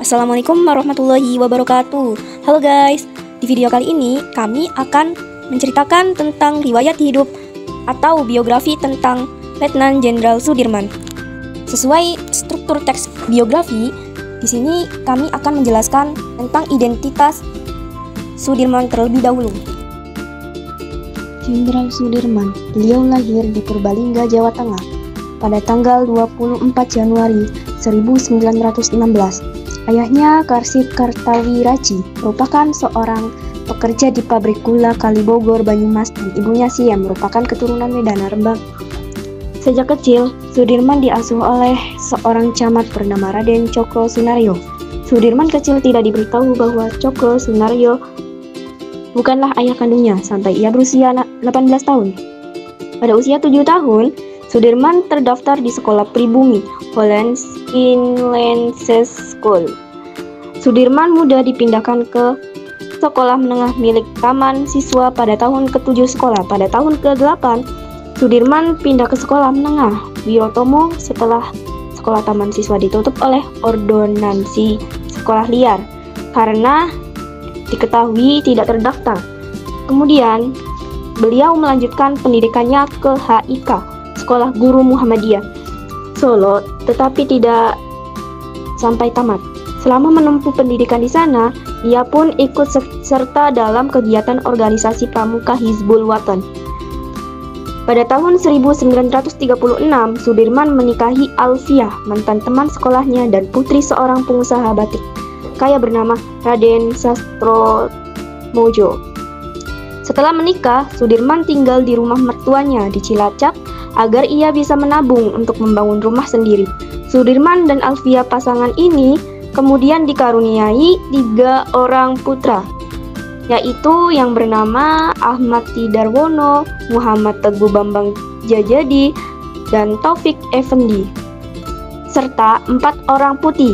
Assalamualaikum warahmatullahi wabarakatuh. Halo guys, di video kali ini kami akan menceritakan tentang riwayat hidup atau biografi tentang Letnan Jenderal Sudirman. Sesuai struktur teks biografi, di sini kami akan menjelaskan tentang identitas Sudirman terlebih dahulu. Jenderal Sudirman, beliau lahir di Purbalingga, Jawa Tengah pada tanggal 24 Januari 1916. Ayahnya Karsip Kartawiraji merupakan seorang pekerja di pabrik gula Kalibogor, Banyumas, dan ibunya Siem merupakan keturunan Medan Rembang. Sejak kecil, Sudirman diasuh oleh seorang camat bernama Raden Cokro Sunaryo. Sudirman kecil tidak diberitahu bahwa Cokro Sunaryo bukanlah ayah kandungnya sampai ia berusia 18 tahun. Pada usia 7 tahun, Sudirman terdaftar di sekolah pribumi Hollands Inlandse School. Sudirman muda dipindahkan ke sekolah menengah milik taman siswa pada tahun ke-7 sekolah. Pada tahun ke-8, Sudirman pindah ke sekolah menengah Wirotomo setelah sekolah taman siswa ditutup oleh ordonansi sekolah liar karena diketahui tidak terdaftar. Kemudian, beliau melanjutkan pendidikannya ke HIK, Sekolah Guru Muhammadiyah, Solo, tetapi tidak sampai tamat. Selama menempuh pendidikan di sana, ia pun ikut serta dalam kegiatan organisasi pramuka Hizbul Wathan. Pada tahun 1936, Sudirman menikahi Alfiah, mantan teman sekolahnya dan putri seorang pengusaha batik kaya bernama Raden Sastromojo. Setelah menikah, Sudirman tinggal di rumah mertuanya di Cilacap agar ia bisa menabung untuk membangun rumah sendiri. Sudirman dan Alfiah pasangan ini kemudian dikaruniai 3 orang putra, yaitu yang bernama Ahmad Tidarwono, Muhammad Teguh Bambang Jajadi, dan Taufik Effendi, serta 4 orang putri,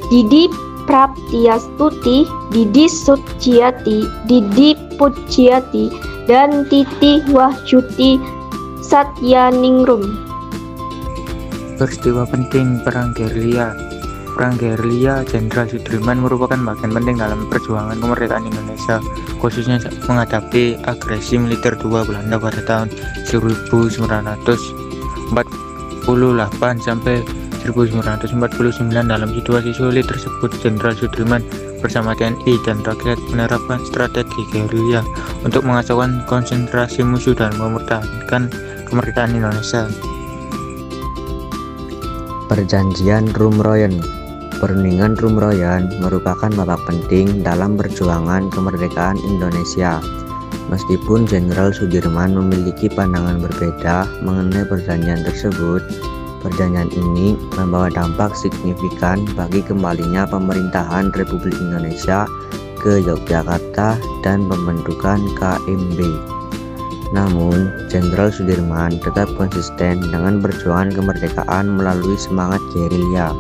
Didi Praptiastuti, Didi Suciati, Didi Pujiati, dan Titi Wahyuti Satyaningrum. Peristiwa penting Perang Gerilya. Perang Gerilya Jenderal Sudirman merupakan bagian penting dalam perjuangan kemerdekaan Indonesia, khususnya menghadapi agresi militer II Belanda pada tahun 1948 sampai 1949. Dalam situasi sulit tersebut, Jenderal Sudirman bersama TNI dan rakyat menerapkan strategi gerilya untuk mengacaukan konsentrasi musuh dan mempertahankan kemerdekaan Indonesia. Perjanjian Rumroyen. Perundingan Rumroyen merupakan babak penting dalam perjuangan kemerdekaan Indonesia. Meskipun Jenderal Sudirman memiliki pandangan berbeda mengenai perjanjian tersebut, perjanjian ini membawa dampak signifikan bagi kembalinya pemerintahan Republik Indonesia ke Yogyakarta dan pembentukan KMB. Namun, Jenderal Sudirman tetap konsisten dengan perjuangan kemerdekaan melalui semangat gerilya.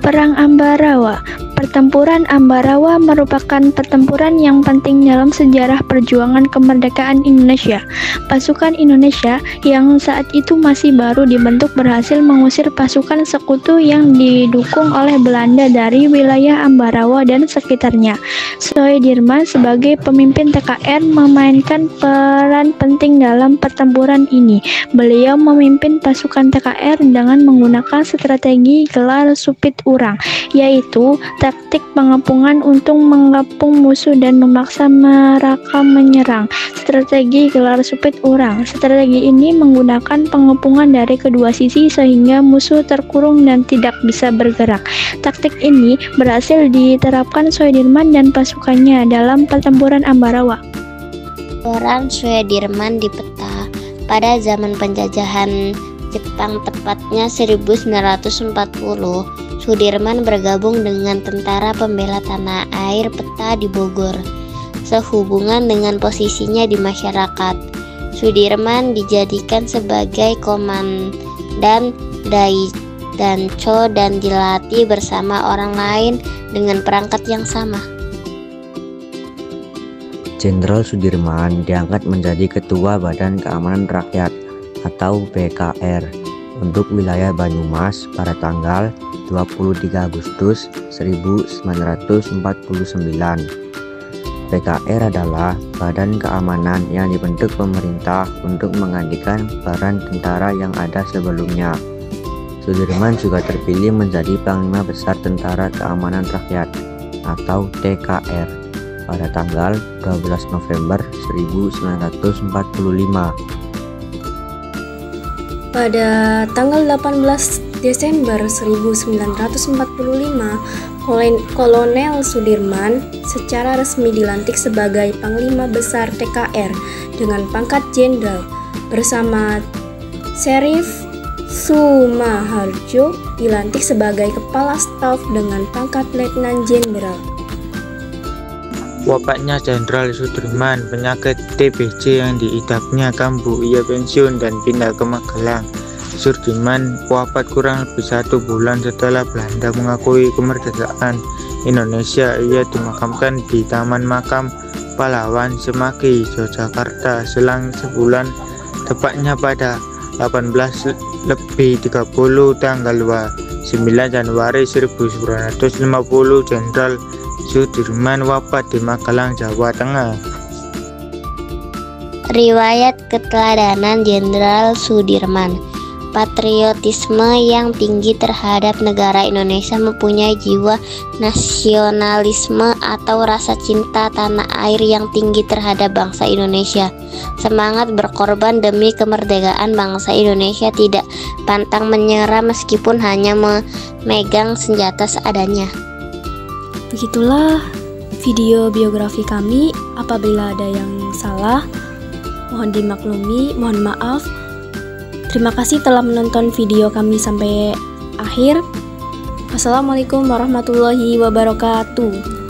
Perang Ambarawa. Pertempuran Ambarawa merupakan pertempuran yang penting dalam sejarah perjuangan kemerdekaan Indonesia. Pasukan Indonesia yang saat itu masih baru dibentuk berhasil mengusir pasukan sekutu yang didukung oleh Belanda dari wilayah Ambarawa dan sekitarnya. Sudirman sebagai pemimpin TKR memainkan peran penting dalam pertempuran ini. Beliau memimpin pasukan TKR dengan menggunakan strategi gelar supit urang, yaitu taktik pengepungan untuk mengepung musuh dan memaksa mereka menyerang. Strategi gelar supit urang. Strategi ini menggunakan pengepungan dari kedua sisi sehingga musuh terkurung dan tidak bisa bergerak. Taktik ini berhasil diterapkan Sudirman dan pasukannya dalam pertempuran Ambarawa. Peran Sudirman di peta pada zaman penjajahan Jepang, tepatnya 1940, Sudirman bergabung dengan Tentara Pembela Tanah Air Peta di Bogor. Sehubungan dengan posisinya di masyarakat, Sudirman dijadikan sebagai komandan Danco dan dilatih bersama orang lain dengan perangkat yang sama. Jenderal Sudirman diangkat menjadi Ketua Badan Keamanan Rakyat atau BKR. untuk wilayah Banyumas pada tanggal 23 Agustus 1949. PKR adalah badan keamanan yang dibentuk pemerintah untuk menggantikan peran tentara yang ada sebelumnya. Sudirman juga terpilih menjadi Panglima Besar Tentara Keamanan Rakyat atau TKR pada tanggal 12 November 1945. Pada tanggal 18 Desember 1945, Kolonel Sudirman secara resmi dilantik sebagai Panglima Besar TKR dengan pangkat Jenderal bersama Syarif Sumaharjo dilantik sebagai Kepala Staf dengan pangkat Letnan Jenderal. Wafatnya Jenderal Sudirman, penyakit TBC yang diidapnya kambuh, ia pensiun dan pindah ke Magelang. Sudirman wafat kurang lebih 1 bulan setelah Belanda mengakui kemerdekaan Indonesia. Ia dimakamkan di Taman Makam Pahlawan Semaki, Yogyakarta selang sebulan, tepatnya pada 18:30 tanggal 9 Januari 1950. Jenderal Sudirman wafat di Magelang, Jawa Tengah. Riwayat keteladanan Jenderal Sudirman. Patriotisme yang tinggi terhadap negara Indonesia, mempunyai jiwa nasionalisme atau rasa cinta tanah air yang tinggi terhadap bangsa Indonesia. Semangat berkorban demi kemerdekaan bangsa Indonesia, tidak pantang menyerah meskipun hanya memegang senjata seadanya. Begitulah video biografi kami. Apabila ada yang salah, mohon dimaklumi, mohon maaf. Terima kasih telah menonton video kami sampai akhir. Wassalamualaikum warahmatullahi wabarakatuh.